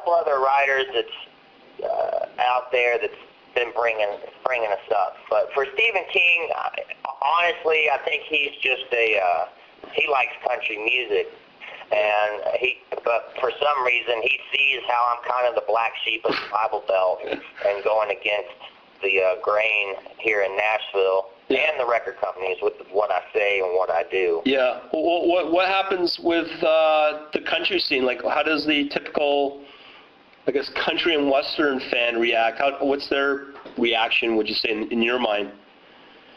couple other writers that's out there that's been bringing us up. But for Stephen King, honestly, I think he's just he likes country music, but for some reason he sees how I'm kind of the black sheep of the Bible Belt and going against the grain here in Nashville. Yeah. And the record companies with what I say and what I do. Yeah. What happens with the country scene? Like, how does the typical, I guess, country and western fan react? What's their reaction, would you say, in your mind?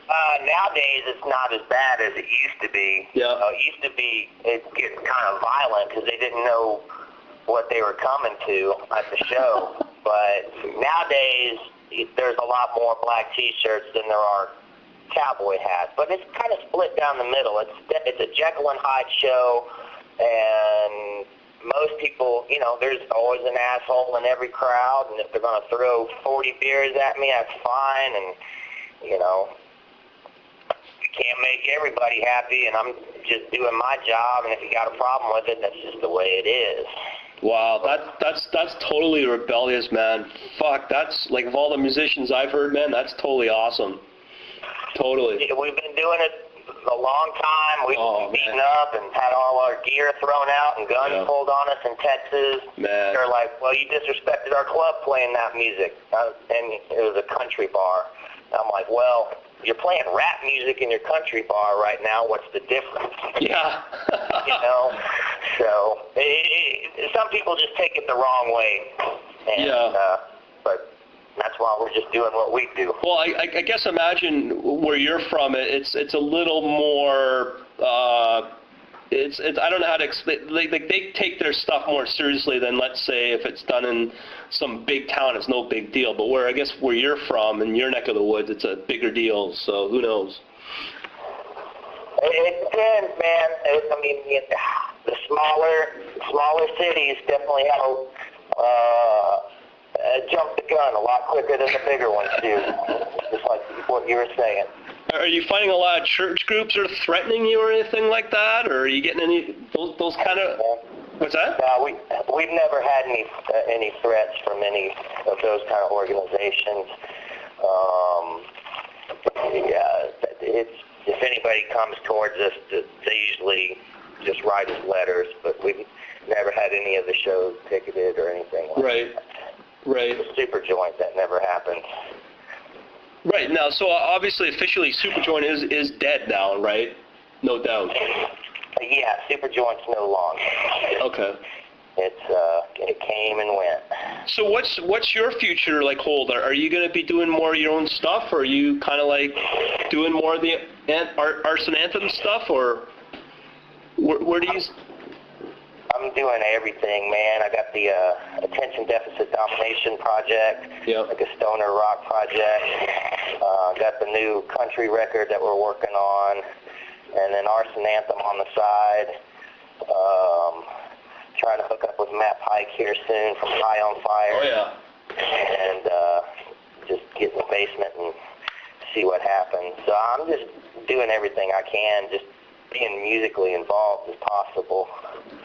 Nowadays, it's not as bad as it used to be. Yeah. It used to be, it gets kind of violent because they didn't know what they were coming to at the show. But nowadays, there's a lot more black T-shirts than there are cowboy hats, but it's kind of split down the middle. It's a Jekyll and Hyde show, and most people, there's always an asshole in every crowd, and if they're going to throw 40 beers at me, that's fine, and, you can't make everybody happy, and I'm just doing my job, and if you got a problem with it, that's just the way it is. Wow, that's totally rebellious, man. Fuck, that's, like, of all the musicians I've heard, man, that's totally awesome. Totally. We've been doing it a long time. We've been beaten up and had all our gear thrown out and guns pulled on us in Texas. Man. They're like, well, you disrespected our club playing that music. And it was a country bar. I'm like, well, you're playing rap music in your country bar right now. What's the difference? Yeah. So some people just take it the wrong way. And, but that's why we're just doing what we do. Well, I guess imagine where you're from. It's a little more. It's I don't know how to explain. Like they take their stuff more seriously than, let's say, if it's done in some big town, it's no big deal. But where you're from, in your neck of the woods, it's a bigger deal. So who knows? It depends, man. The smaller cities definitely have jump the gun a lot quicker than the bigger ones do, just like what you were saying. Are you finding a lot of church groups that are threatening you or anything like that, or are you getting any those kind of? What's that? No, we've never had any threats from any of those kind of organizations. If anybody comes towards us, they usually just write us letters, but we've never had any of the shows ticketed or anything like that. Right. The Super Joint, that never happened. Right. Now, so obviously, officially, Super Joint is dead now, right? No doubt. Yeah, Super Joint's no longer. Okay. It came and went. So what's your future like hold? Are you going to be doing more of your own stuff, or are you kind of like doing more of the Arson Anthem stuff, or where do you? I'm doing everything, man. I got the Attention Deficit Domination Project, like a stoner rock project. Got the new country record that we're working on, and then Arson Anthem on the side. Trying to hook up with Matt Pike here soon from High on Fire. Oh, yeah. And just get in the basement and see what happens. So I'm just doing everything I can, just being musically involved as possible.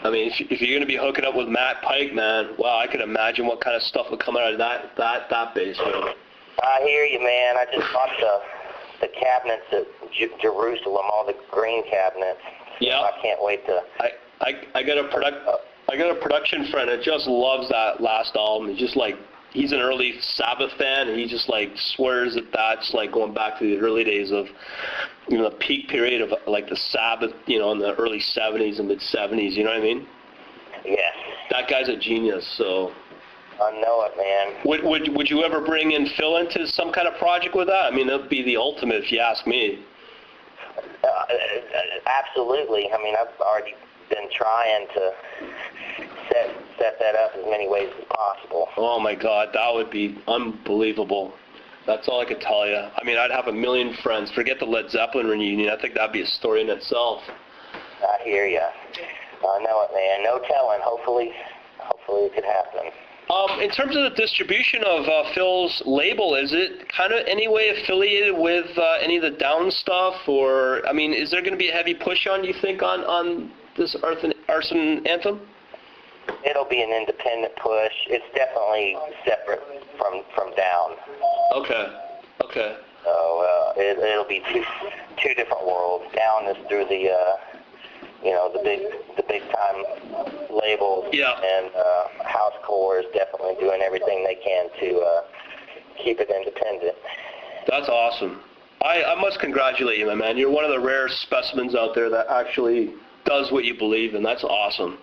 I mean, if you're going to be hooking up with Matt Pike, man, wow, I can imagine what kind of stuff would come out of that basement. I hear you, man. I just bought the cabinets at Jerusalem, all the green cabinets. Yeah. I can't wait to. I got a production friend that just loves that last album. He's an early Sabbath fan, and he just like swears that that's like going back to the early days of, the peak period of like the Sabbath, in the early 70s and mid 70s. You know what I mean? Yes. That guy's a genius. So. I know it, man. Would you ever bring in Phil into some kind of project with that? I mean, that'd be the ultimate, if you ask me. Absolutely. I mean, I've already been trying to set that up as many ways as possible. Oh my God, that would be unbelievable. That's all I could tell you. I mean, I'd have a million friends. Forget the Led Zeppelin reunion. I think that'd be a story in itself. I hear you. I know it, man. No telling. Hopefully it could happen. In terms of the distribution of Phil's label, is it kind of any way affiliated with any of the Down stuff? Or, I mean, is there going to be a heavy push on, you think, on this Arson Anthem? it'll be an independent push. It's definitely separate from down. Okay. Okay. So it'll be two different worlds. Down is through the the big time labels, Yeah. and Housecore is definitely doing everything they can to keep it independent. That's awesome. I must congratulate you, my man. You're one of the rare specimens out there that actually does what you believe in. That's awesome.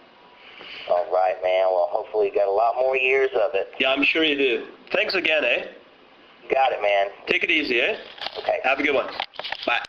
All right, man. Well, hopefully you got a lot more years of it. Yeah, I'm sure you do. Thanks again, eh? Got it, man. Take it easy, eh? Okay. Have a good one. Bye.